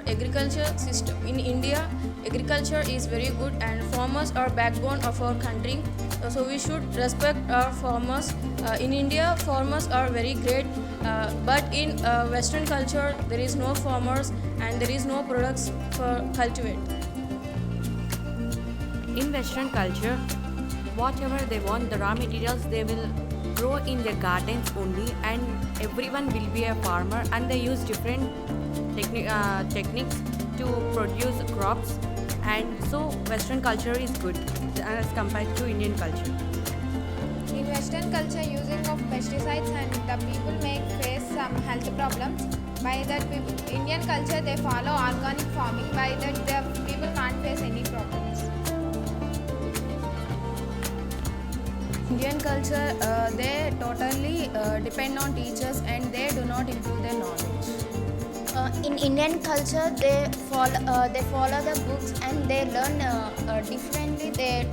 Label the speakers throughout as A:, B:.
A: agriculture system. In India, agriculture is very good and farmers are backbone of our country. So we should respect our farmers. In India, farmers are very great, but in Western culture, there is no farmers and there is no products for cultivate.
B: In Western culture, whatever they want, the raw materials they will grow in their gardens only, and everyone will be a farmer, and they use different techniques to produce crops. And so Western culture is good as compared to Indian culture.
C: In Western culture, using of pesticides and the people may face some health problems. By that, Indian culture they follow organic farming. By that, the people can't face any problems.
A: Indian culture, they totally depend on teachers and they do not improve their knowledge.
D: In Indian culture, they follow the books and they learn differently. They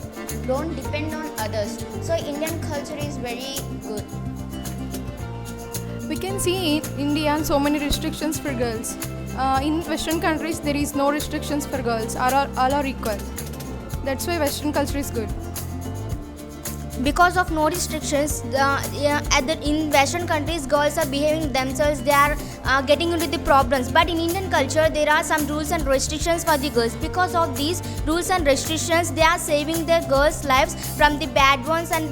D: don't depend on others. So Indian culture is very good.
E: We can see in India so many restrictions for girls. In Western countries, there is no restrictions for girls. All are equal. That's why Western culture is good.
D: Because of no restrictions, in Western countries, girls are behaving themselves. They are getting into the problems. But in Indian culture, there are some rules and restrictions for the girls. Because of these rules and restrictions, they are saving their girls' lives from the bad ones, and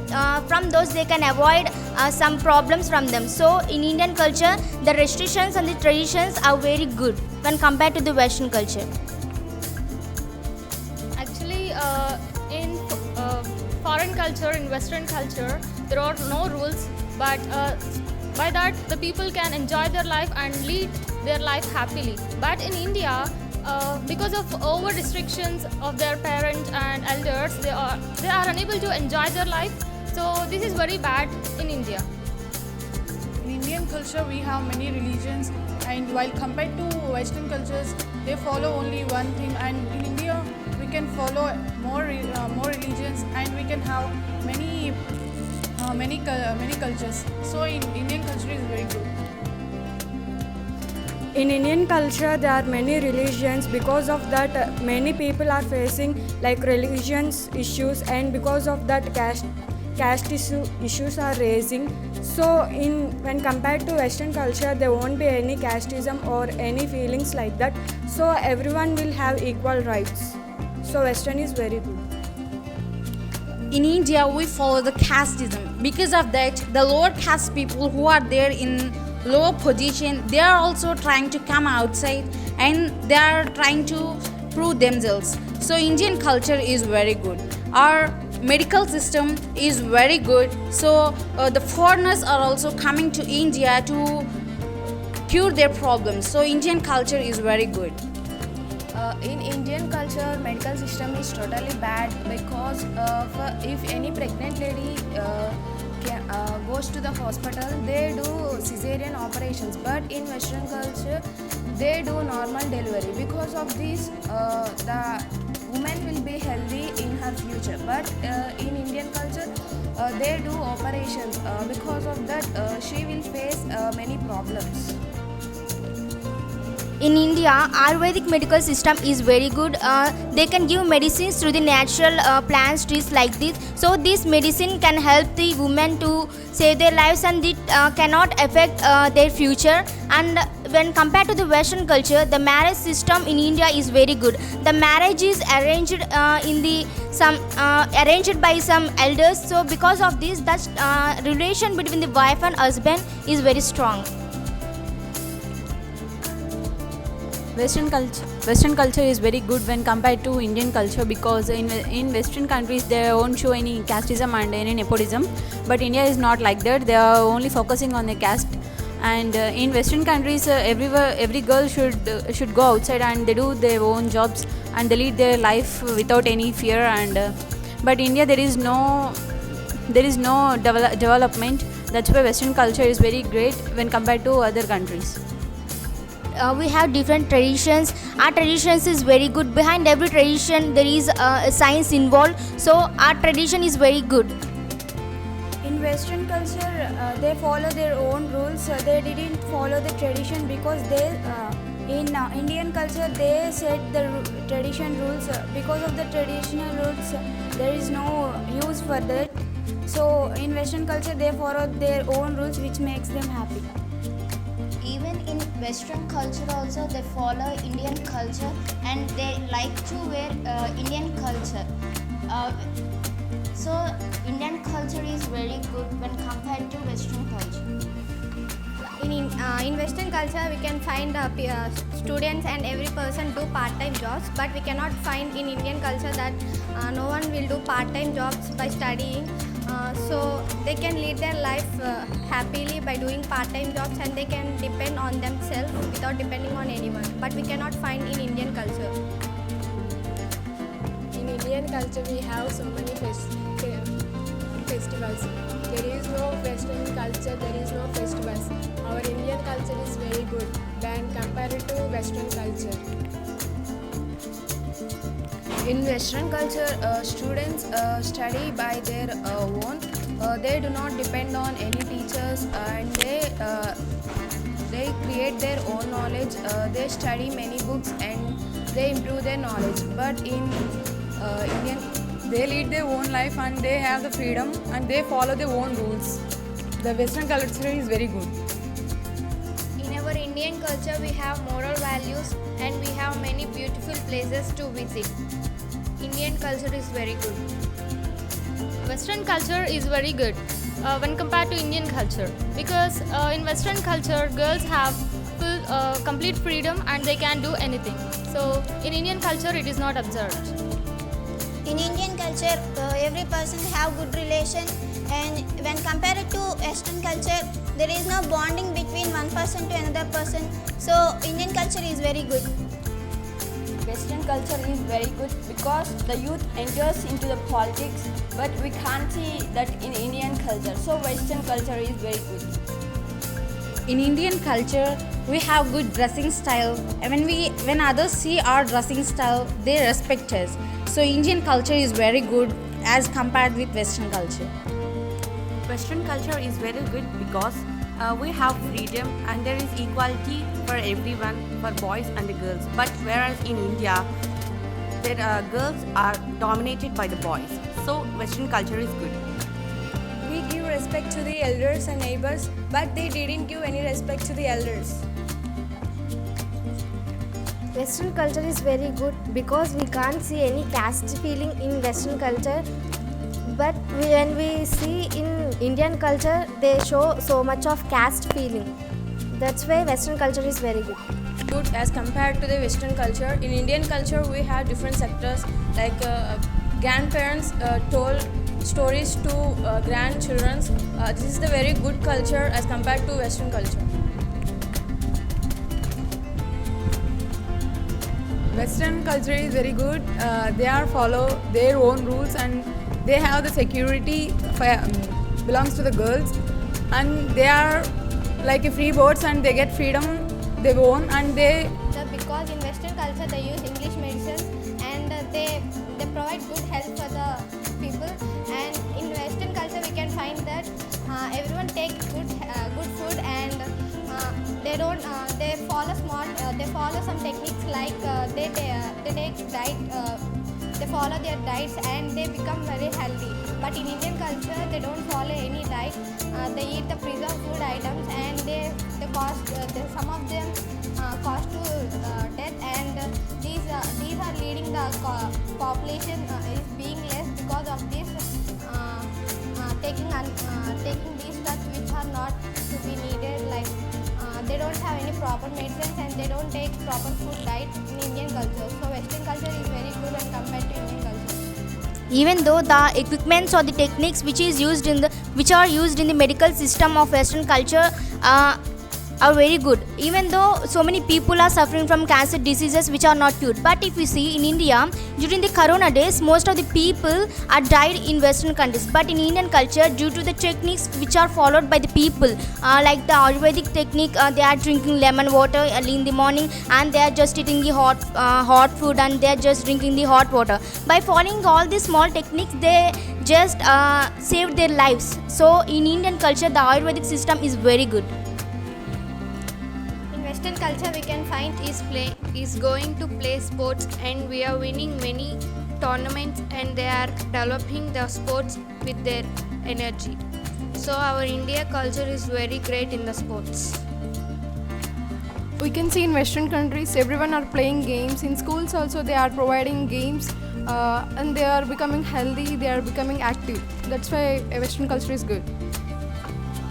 D: from those they can avoid some problems from them. So in Indian culture, the restrictions and the traditions are very good when compared to the Western culture.
F: Actually, in foreign culture, in Western culture, there are no rules, but by that the people can enjoy their life and lead their life happily. But in India, because of over restrictions of their parents and elders, they are unable to enjoy their life. So this is very bad in India.
G: In Indian culture, we have many religions, and while compared to Western cultures, they follow only one thing. And in India, we can follow more religions, and we can have many cultures. So in Indian culture is very good.
H: In Indian culture, there are many religions. Because of that, many people are facing like religions issues, and because of that, caste issues are raising. So when compared to Western culture, there won't be any casteism or any feelings like that. So everyone will have equal rights. So Western is very good.
I: In India, we follow the casteism. Because of that, the lower caste people who are there in lower position, they are also trying to come outside and they are trying to prove themselves. So Indian culture is very good. Our medical system is very good. So the foreigners are also coming to India to cure their problems. So Indian culture is very good.
A: In Indian culture, medical system is totally bad because if any pregnant lady goes to the hospital, they do cesarean operations. But in Western culture, they do normal delivery. Because of this, the woman will be healthy in her future. But in Indian culture, they do operations. Because of that, she will face many problems.
D: In India, Ayurvedic medical system is very good. They can give medicines through the natural plants, trees like this. So this medicine can help the women to save their lives, and it cannot affect their future. And when compared to the Western culture, the marriage system in India is very good. The marriage is arranged arranged by some elders. So because of this, that relation between the wife and husband is very strong.
B: Western culture is very good when compared to Indian culture, because in Western countries they won't show any casteism and any nepotism, but India is not like that. They are only focusing on the caste, and in Western countries every girl should go outside and they do their own jobs and they lead their life without any fear. And but India there is no development. That's why Western culture is very great when compared to other countries.
D: We have different traditions. Our traditions is very good. Behind every tradition there is a science involved. So our tradition is very good.
H: In Western culture, they follow their own rules. They didn't follow the tradition because
J: In Indian culture, they set the tradition rules. Because of the traditional rules, there is no use for that. So in Western culture, they follow their own rules, which makes them happy.
D: Even in Western culture also they follow Indian culture and they like to wear Indian culture. So Indian culture is very good when compared to Western culture.
C: In Western culture, we can find students and every person do part-time jobs, but we cannot find in Indian culture that no one will do part-time jobs by studying. So they can lead their life happily by doing part-time jobs, and they can depend on themselves without depending on anyone. But we cannot find in Indian culture.
E: In Indian culture, we have so many festivals. There is no Western culture, there is no festivals. Our Indian culture is very good when compared to Western culture.
A: In Western culture, students study by their own. They do not depend on any teachers, and they create their own knowledge. They study many books and they improve their knowledge. But in Indian,
G: They lead their own life and they have the freedom and they follow their own rules. The Western culture is very good.
C: In our Indian culture, we have moral values and we have many beautiful places to visit. Indian culture is very good.
F: Western culture is very good when compared to Indian culture, because in Western culture girls have complete freedom and they can do anything. So in Indian culture it is not observed.
D: In Indian culture, every person have good relation, and when compared to Western culture, there is no bonding between one person to another person. So Indian culture is very good.
J: Western culture is very good because the youth enters into the politics, but we can't see that in Indian culture. So Western culture is very good.
I: In Indian culture, we have good dressing style, and when others see our dressing style, they respect us. So Indian culture is very good as compared with Western culture.
B: Western culture is very good because we have freedom and there is equality for everyone, for boys and the girls. But whereas in India, girls are dominated by the boys. So Western culture is good.
H: We give respect to the elders and neighbors, but they didn't give any respect to the elders.
D: Western culture is very good because we can't see any caste feeling in Western culture. But when we see in Indian culture, they show so much of caste feeling. That's why Western culture is very good.
H: Good as compared to the Western culture. In Indian culture, we have different sectors like grandparents told stories to grandchildren. This is the very good culture as compared to Western culture.
G: Western culture is very good. They are follow their own rules and they have the security belongs to the girls, and they are like a free birds and they get freedom they own, and they
C: Because in Western culture they use English medicines and they provide good health for the people. And in Western culture we can find that everyone takes good food, and they follow some techniques like they take diet. They follow their diets and they become very healthy. But in Indian culture, they don't follow any diet. They eat the preserved food items, and some of them cost to death. And these are leading the population is being less because of this taking these drugs which are not to be needed. Like they don't have any proper medicines and they don't take proper food diet in Indian culture. So Western culture is very good when compared to Indian culture. Even though the equipments or the techniques which are used in the medical system of Western culture are very good, even though so many people are suffering from cancer diseases which are not cured. But if you see in India, during the corona days, most of the people are died in Western countries. But in Indian culture, due to the techniques which are followed by the people, like the Ayurvedic technique, they are drinking lemon water early in the morning, and they are just eating the hot food, and they are just drinking the hot water. By following all these small techniques, they just saved their lives. So in Indian culture, the Ayurvedic system is very good. Western culture we can find is going to play sports, and we are winning many tournaments, and they are developing the sports with their energy. So our India culture is very great in the sports.
E: We can see in Western countries everyone are playing games. In schools also they are providing games and they are becoming healthy, they are becoming active. That's why Western culture is good.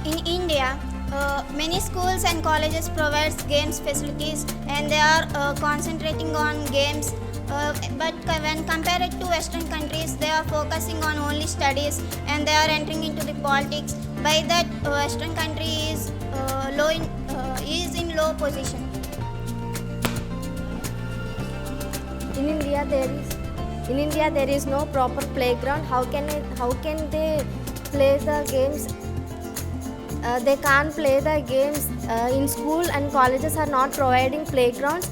D: In India, many schools and colleges provide games facilities and they are concentrating on games. But when compared to Western countries, they are focusing on only studies and they are entering into the politics. By that, Western country is in low position.
K: In India there is no proper playground. How can they play the games? They can't play the games. In school and colleges are not providing playgrounds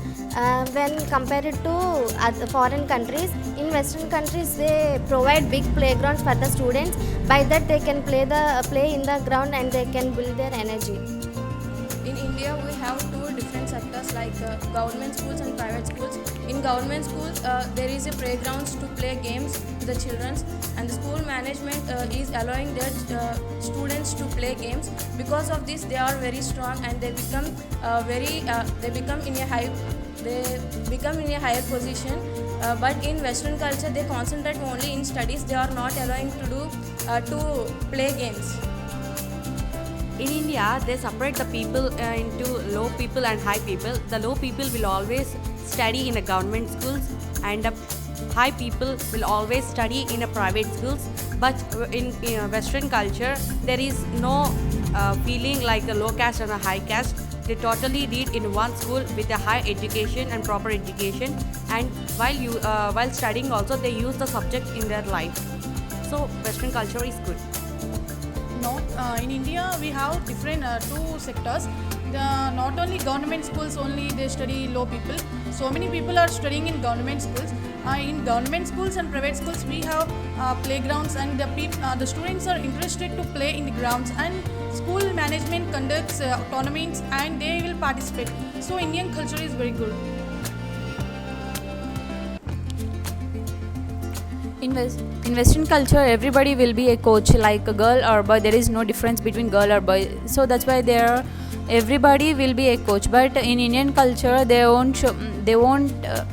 K: when compared to foreign countries. In Western countries they provide big playgrounds for the students. By that they can play in the ground and they can build their energy.
A: In India, we have two different sectors like government schools and private schools. In government schools, there is a playgrounds to play games to the children, and the school management is allowing their students to play games. Because of this, they are very strong and they become in a higher position. But in Western culture, they concentrate only in studies. They are not allowing to play games.
L: In India, they separate the people into low people and high people. The low people will always study in a government schools, and the high people will always study in a private schools. But in Western culture, there is no feeling like a low caste and a high caste. They totally read in one school with a high education and proper education. And while studying also, they use the subject in their life. So Western culture is good.
G: In India, we have different two sectors. Not only government schools only they study low people. So many people are studying in government schools. In government schools and private schools, we have playgrounds, and the students are interested to play in the grounds. And school management conducts tournaments, and they will participate. So Indian culture is very good.
B: In Western culture, everybody will be a coach, like a girl or boy. There is no difference between girl or boy. So that's why everybody will be a coach. But in Indian culture, they won't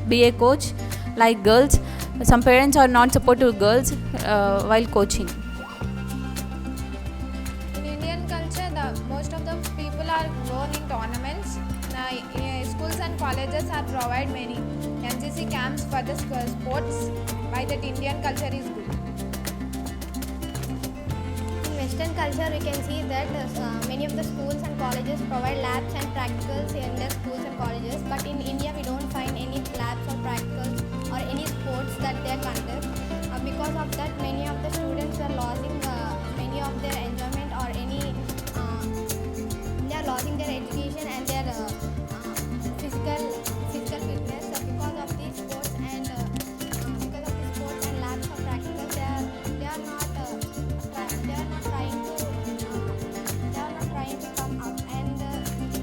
B: be a coach like girls. Some parents are not supportive girls while coaching.
C: In Indian culture, most of the people are born in tournaments. Schools and colleges are provide many NCC camps for the sports. By that, Indian culture is good.
K: In Western culture, we can see that many of the schools and colleges provide labs and practicals in their schools and colleges. But in India, we don't find any labs or practicals or any sports that they conduct. Because of that, many of the students are losing many of their enjoyment or they are losing their education and their physical fitness because of these sports and labs or practicals. They are not trying to come out, and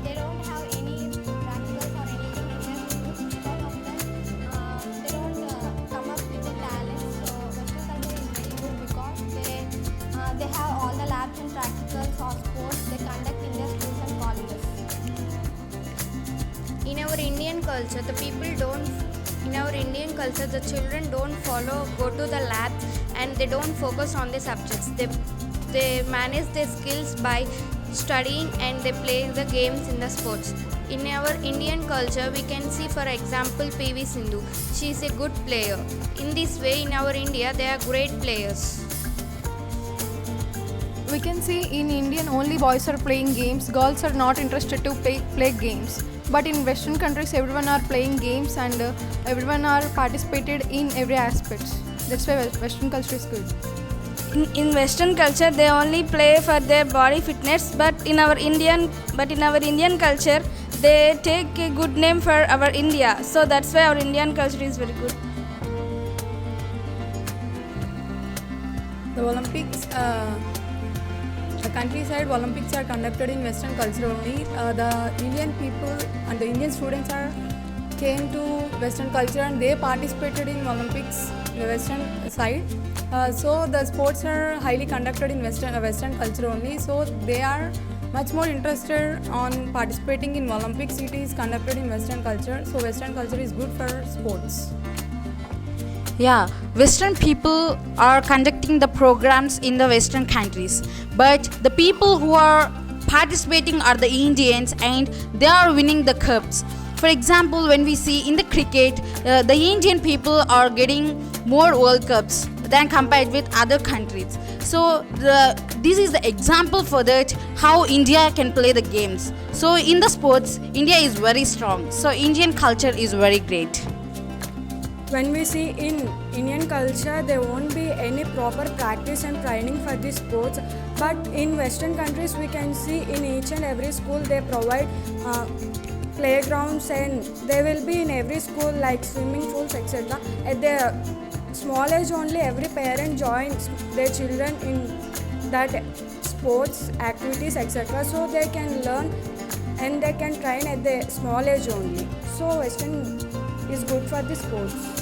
K: they don't have any practicals or anything in their schools. Because of that, they don't come up with the talents. So Western culture is very good because they have all the labs and practicals or sports they conduct in their schools and colleges.
C: In our Indian culture, the children don't go to the lab, and they don't focus on the subjects. They manage their skills by studying, and they play the games in the sports. In our Indian culture, we can see, for example, PV Sindhu. She is a good player. In this way, in our India, they are great players.
E: We can see in Indian only boys are playing games. Girls are not interested to play games. But in Western countries, everyone are playing games and everyone are participated in every aspect. That's why Western culture is good.
M: In Western culture, they only play for their body fitness. But in our Indian culture, they take a good name for our India. So that's why our Indian culture is very good.
H: The Olympics
N: countryside Olympics are conducted in Western culture only. The Indian people and the Indian students came to Western culture and they participated in Olympics in the Western side. So the sports are highly conducted in Western culture only. So they are much more interested on participating in Olympics. It is conducted in Western culture. So Western culture is good for sports.
I: Yeah, Western people are conducting the programs in the Western countries, but the people who are participating are the Indians and they are winning the cups. For example, when we see in the cricket, the Indian people are getting more World Cups than compared with other countries. So this is the example for that how India can play the games. So in the sports, India is very strong. So Indian culture is very great.
H: When we see in Indian culture, there won't be any proper practice and training for these sports. But in Western countries, we can see in each and every school they provide playgrounds, and they will be in every school like swimming pools, etc. At the small age only, every parent joins their children in that sports activities, etc. So they can learn and they can train at the small age only. So Western is good for the sports.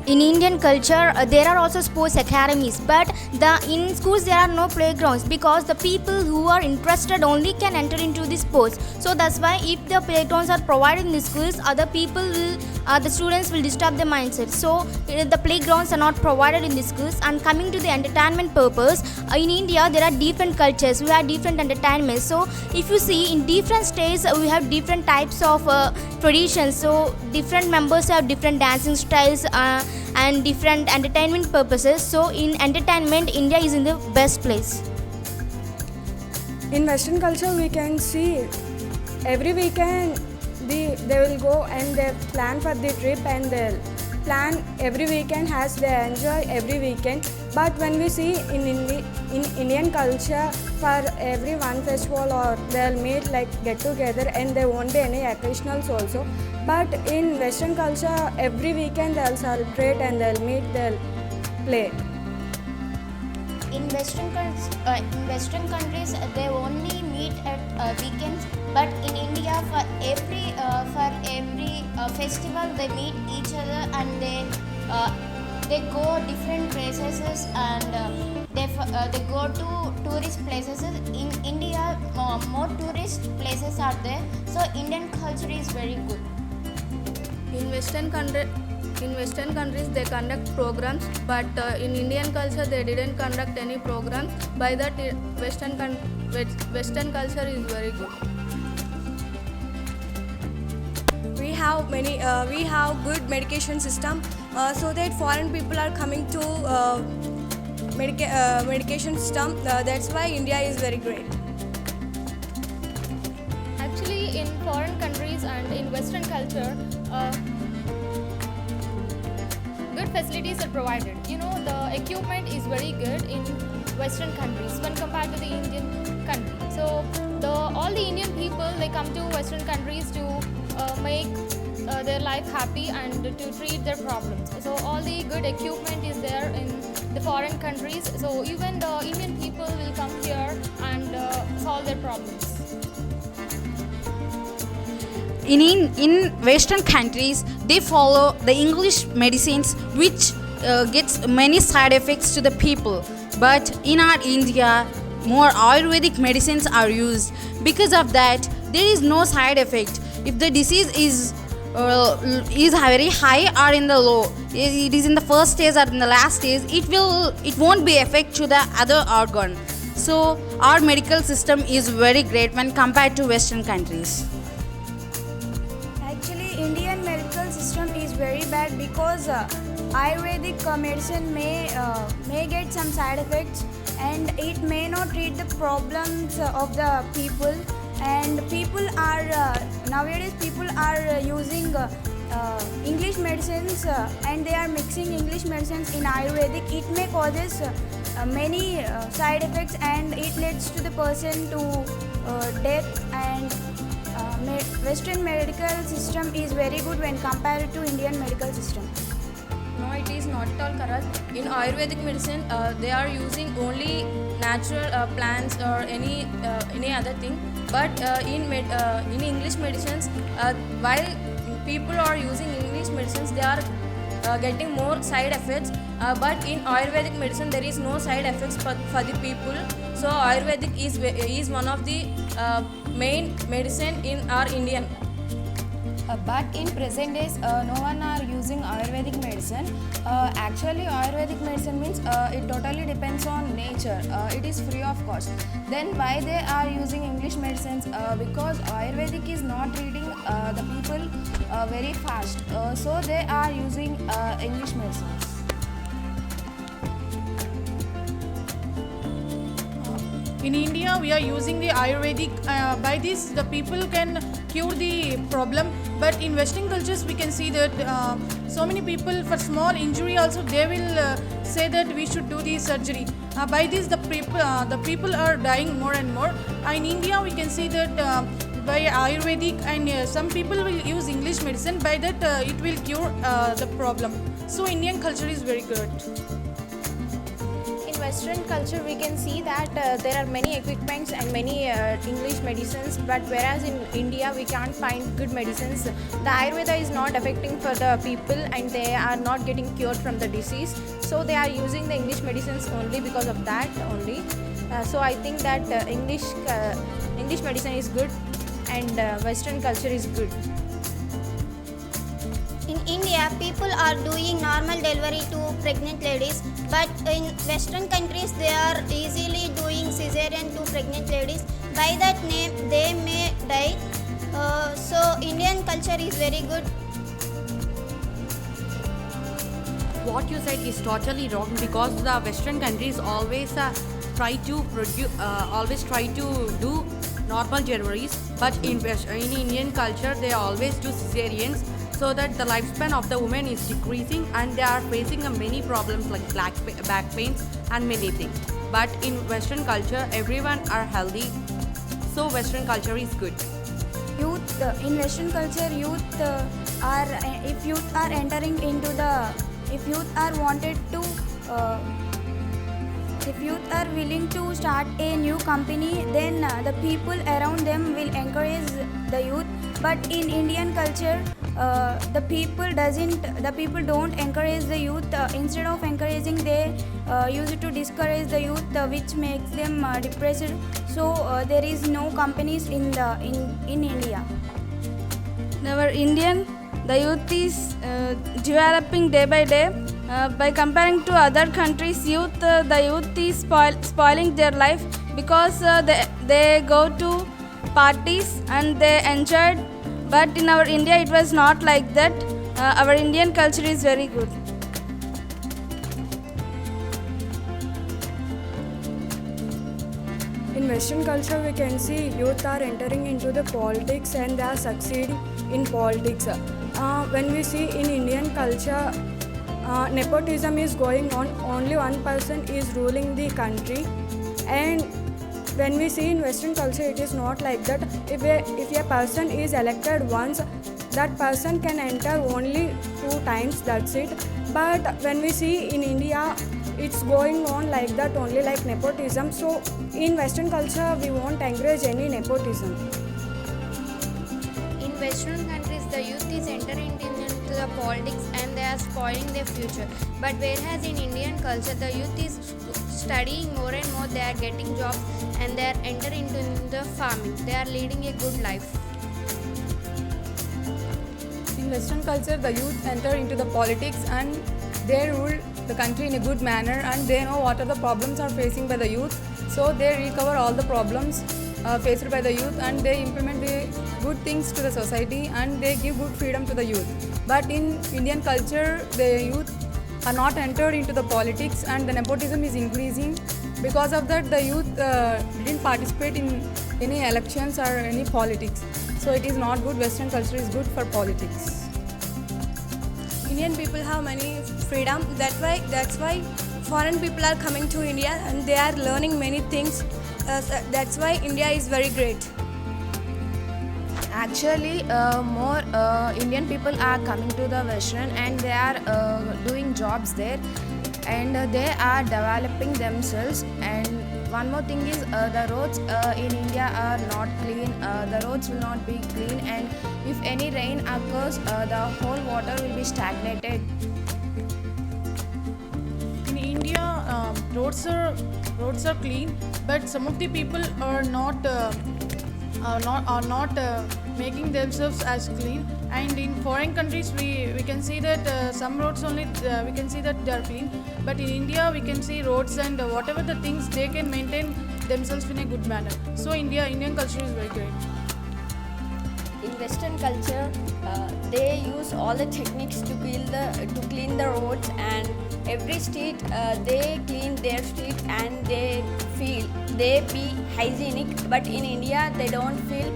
D: In Indian culture, there are also sports academies, but in schools there are no playgrounds because the people who are interested only can enter into the sports. So that's why if the playgrounds are provided in the schools, other people will, the students will disturb their mindset. So the playgrounds are not provided in the schools. And coming to the entertainment purpose, in India there are different cultures. We have different entertainments. So if you see in different states, we have different types of traditions. So different members have different dancing styles and different entertainment purposes. So in entertainment, India is in the best place.
H: In Western culture, we can see every weekend they will go and they plan for the trip and they'll plan every weekend as they enjoy every weekend. But when we see in Indian culture, for every one festival or they'll meet like get together and there won't be any occasionals also. But in Western culture, every weekend they'll celebrate and they'll meet, they'll play.
D: In Western countries, they only meet at weekends. But in India, for every festival, they meet each other and they go different places and they go to tourist places. In India, more tourist places are there. So Indian culture is very good.
M: In Western countries, they conduct programs, but in Indian culture, they didn't conduct any programs. By that, Western culture is very good.
O: We have good medication system, so that foreign people are coming to medication system. That's why India is very great.
F: Actually, in foreign countries and in Western culture, good facilities are provided. You know, the equipment is very good in Western countries when compared to the Indian country. So all the Indian people, they come to Western countries to make their life happy and to treat their problems. So all the good equipment is there in the foreign countries. So even the Indian people will come here and solve their problems.
I: In Western countries, they follow the English medicines, which gets many side effects to the people. But in our India, more Ayurvedic medicines are used. Because of that, there is no side effect. If the disease is very high or in the low, it is in the first stage or in the last stage, it won't be effect to the other organ. So our medical system is very great when compared to Western countries.
J: Indian medical system is very bad because Ayurvedic medicine may get some side effects and it may not treat the problems of the people, and nowadays people are using English medicines and they are mixing English medicines in Ayurvedic. It may causes many side effects and it leads to the person to death. And Western medical system is very good when compared to Indian medical system.
P: No, it is not at all correct. In Ayurvedic medicine, they are using only natural plants or any other thing. But in English medicines, while people are using English medicines, they are getting more side effects. But in Ayurvedic medicine, there is no side effects for the people. So Ayurvedic is one of the main medicine in our Indian.
A: But in present days, no one are using Ayurvedic medicine. Actually, Ayurvedic medicine means it totally depends on nature. It is free of cost. Then why they are using English medicines? Because Ayurvedic is not treating the people very fast. So they are using English medicines.
G: In India, we are using the Ayurvedic. By this, the people can cure the problem. But in Western cultures, we can see that so many people, for small injury also, they will say that we should do the surgery. By this, the people are dying more and more. In India, we can see that by Ayurvedic, and some people will use English medicine. By that, it will cure the problem. So Indian culture is very good.
Q: Western culture, we can see that there are many equipments and many English medicines, but whereas in India we can't find good medicines. The Ayurveda is not affecting for the people and they are not getting cured from the disease, so they are using the English medicines only because of that only. So I think that English medicine is good and Western culture is good.
D: In India, people are doing normal delivery to pregnant ladies, but in Western countries, they are easily doing cesarean to pregnant ladies. By that name, they may die. So Indian culture is very good.
L: What you said is totally wrong, because the Western countries always try to do normal deliveries, but in Indian culture they always do cesareans, so that the lifespan of the woman is decreasing and they are facing many problems like back pains and many things. But in Western culture, everyone are healthy, so Western culture is good.
J: In Western culture, if youth are entering into if youth are wanted to if youth are willing to start a new company, then the people around them will encourage the youth. But in Indian culture, the people don't encourage the youth. Instead of encouraging, they use it to discourage the youth, which makes them depressed. So there is no companies in India.
M: In our Indian, the youth is developing day by day. By comparing to other countries, the youth is spoiling their life, because they go to parties and they enjoy. But in our India, it was not like that. Our Indian culture is very good.
H: In Western culture, we can see youth are entering into the politics and they are succeeding in politics. When we see in Indian culture, nepotism is going on. Only one person is ruling the country, and when we see in Western culture, it is not like that. If a person is elected once, that person can enter only 2 times, that's it. But when we see in India, it's going on like that only, like nepotism. So in Western culture, we won't encourage any nepotism.
C: In Western countries, the youth is entering into the politics and they are spoiling their future. But whereas in Indian culture, the youth is studying more and more, they are getting jobs and they are entering into the farming. They are leading a good life.
N: In Western culture, the youth enter into the politics and they rule the country in a good manner, and they know what are the problems are facing by the youth. So they recover all the problems faced by the youth, and they implement the good things to the society, and they give good freedom to the youth. But in Indian culture, the youth are not entered into the politics and the nepotism is increasing. Because of that, the youth didn't participate in any elections or any politics. So it is not good. Western culture is good for politics.
O: Indian people have many freedom. That's why foreign people are coming to India and they are learning many things. That's why India is very great.
A: Actually, more Indian people are coming to the Western and they are doing jobs there, and they are developing themselves. And one more thing is the roads in India are not clean. The roads will not be clean, and if any rain occurs, the whole water will be stagnated.
G: In India, roads are clean, but some of the people are not making themselves as clean. And in foreign countries, we can see that some roads only we can see that they are clean, but in India we can see roads and whatever the things they can maintain themselves in a good manner. So Indian culture is very great.
R: In Western culture, they use all the techniques to clean the roads, and every street they clean their street and they be hygienic. But in India, they don't feel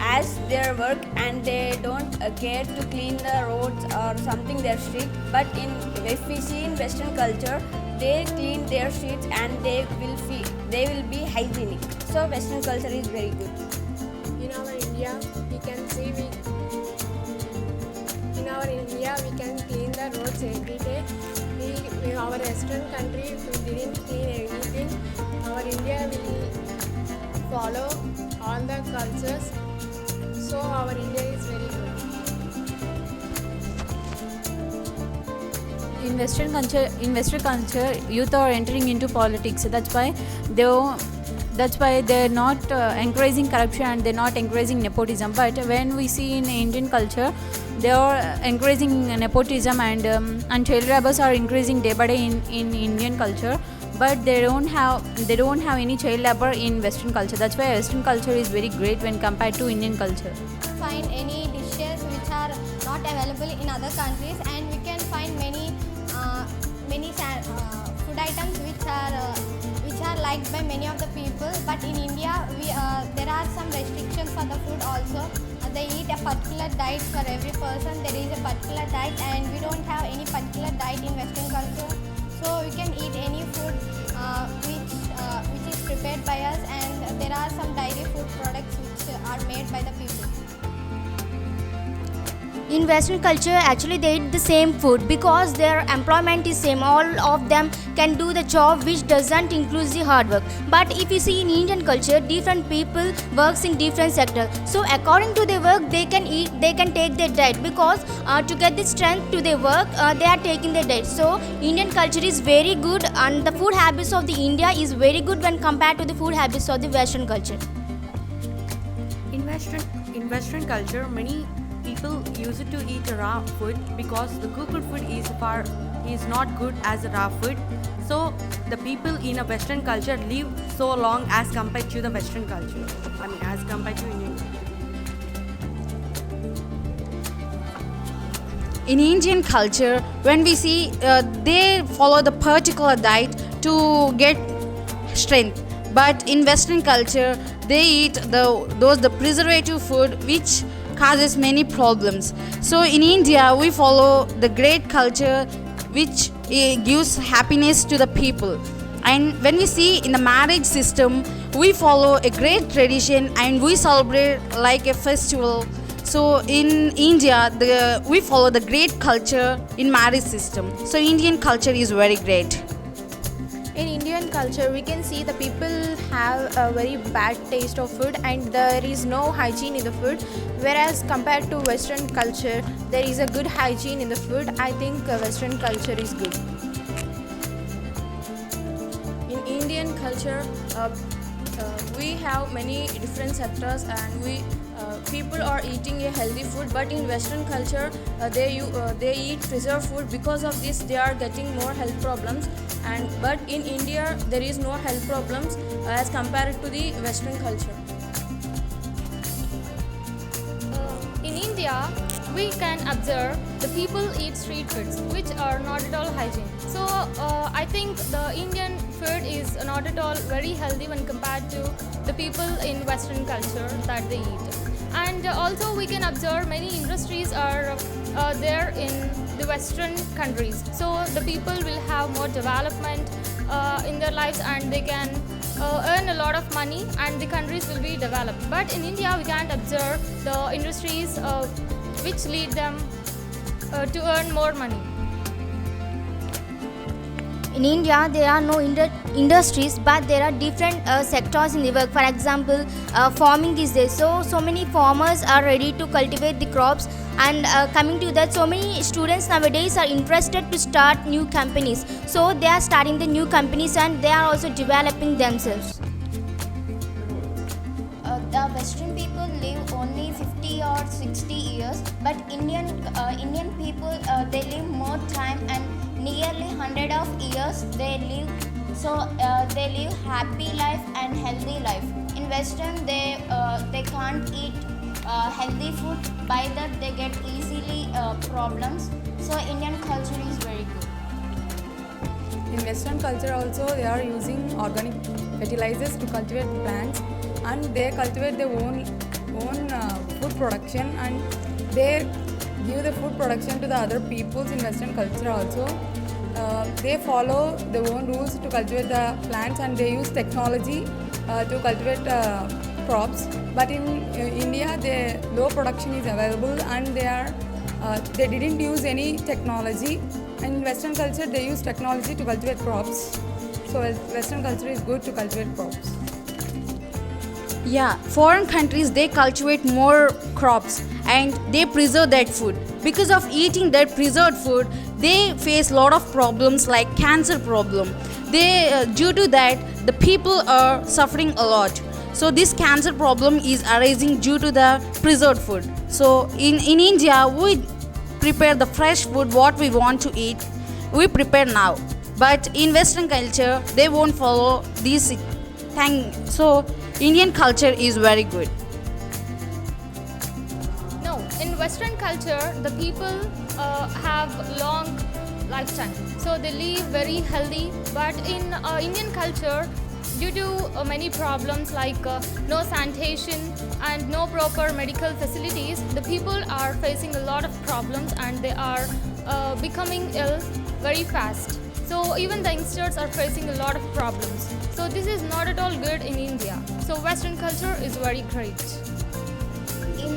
R: as their work, and they don't care to clean the roads or something their street. But if we see in Western culture, they clean their streets and they will be hygienic. So Western culture is very good.
S: In our India, we can clean the roads every day. In our Western country, we didn't clean anything. Our India will follow all the cultures. So our India is very good.
B: In Western culture, youth are entering into politics. That's why they're not encouraging corruption and they're not encouraging nepotism. But when we see in Indian culture, they are encouraging nepotism, and child labours are increasing day by day in Indian culture. But they don't have any child labour in Western culture. That's why Western culture is very great when compared to Indian culture.
D: Find any dishes which are not available in other countries, and we can find many food items which are liked by many of the people. But in India, there are some restrictions for the food also. They eat a particular diet for every person. There is a particular diet, and we don't have any particular diet in Western culture. So we can eat any food which is prepared by us, and there are some dairy food products which are made by the people. In Western culture, actually they eat the same food because their employment is same. All of them can do the job which doesn't include the hard work. But if you see in Indian culture, different people works in different sectors. So according to their work, they can take their diet, because to get the strength to their work, they are taking their diet. So Indian culture is very good, and the food habits of the India is very good when compared to the food habits of the Western culture.
L: In Western culture, many people use it to eat raw food because the cooked food is not good as raw food. So the people in a Western culture live so long as compared to the Western culture. As compared to Indian culture.
I: In Indian culture, when we see they follow the particular diet to get strength, but in Western culture they eat the preservative food which causes many problems. So in India, we follow the great culture which gives happiness to the people. And when we see in the marriage system, we follow a great tradition and we celebrate like a festival. So in India, we follow the great culture in marriage system. So Indian culture is very great.
Q: In Indian culture, we can see the people have a very bad taste of food and there is no hygiene in the food. Whereas compared to Western culture, there is a good hygiene in the food. I think Western culture is good.
P: In Indian culture, we have many different sectors, and people are eating a healthy food. But in Western culture, they eat preserved food. Because of this, they are getting more health problems. But in India, there is no health problems as compared to the Western culture.
F: In India, we can observe the people eat street foods which are not at all hygiene. So I think the Indian food is not at all very healthy when compared to the people in Western culture that they eat. And also we can observe many industries are there in the Western countries. So the people will have more development in their lives, and they can earn a lot of money and the countries will be developed. But in India, we can't observe the industries which lead them to earn more money.
D: In India, there are no industries, but there are different sectors in the work. For example, farming is there. So many farmers are ready to cultivate the crops. And coming to that, so many students nowadays are interested to start new companies. So they are starting the new companies and they are also developing themselves.
J: The Western people live only 50 or 60 years, but Indian people they live more time and nearly 100 of years they live. So they live happy life and healthy life. In Western they can't eat healthy food. By that they get easily problems. So Indian culture is very good.
N: In Western culture also, they are using organic fertilizers to cultivate plants, and they cultivate their own food production, and they give the food production to the other peoples in Western culture also. They follow their own rules to cultivate the plants, and they use technology to cultivate crops. But in India, the low production is available, and they didn't use any technology. In Western culture, they use technology to cultivate crops. So Western culture is good to cultivate crops.
I: Yeah, foreign countries, they cultivate more crops and they preserve that food. Because of eating that preserved food, they face a lot of problems like cancer problem. Due to that, the people are suffering a lot. So this cancer problem is arising due to the preserved food. So in India, we prepare the fresh food what we want to eat. We prepare now. But in Western culture, they won't follow this thing. So Indian culture is very good.
F: No, in Western culture, the people have long lifetime. So they live very healthy. But in Indian culture, due to many problems like no sanitation and no proper medical facilities, the people are facing a lot of problems and they are becoming ill very fast. So even the youngsters are facing a lot of problems. So this is not at all good in India. So Western culture is very great.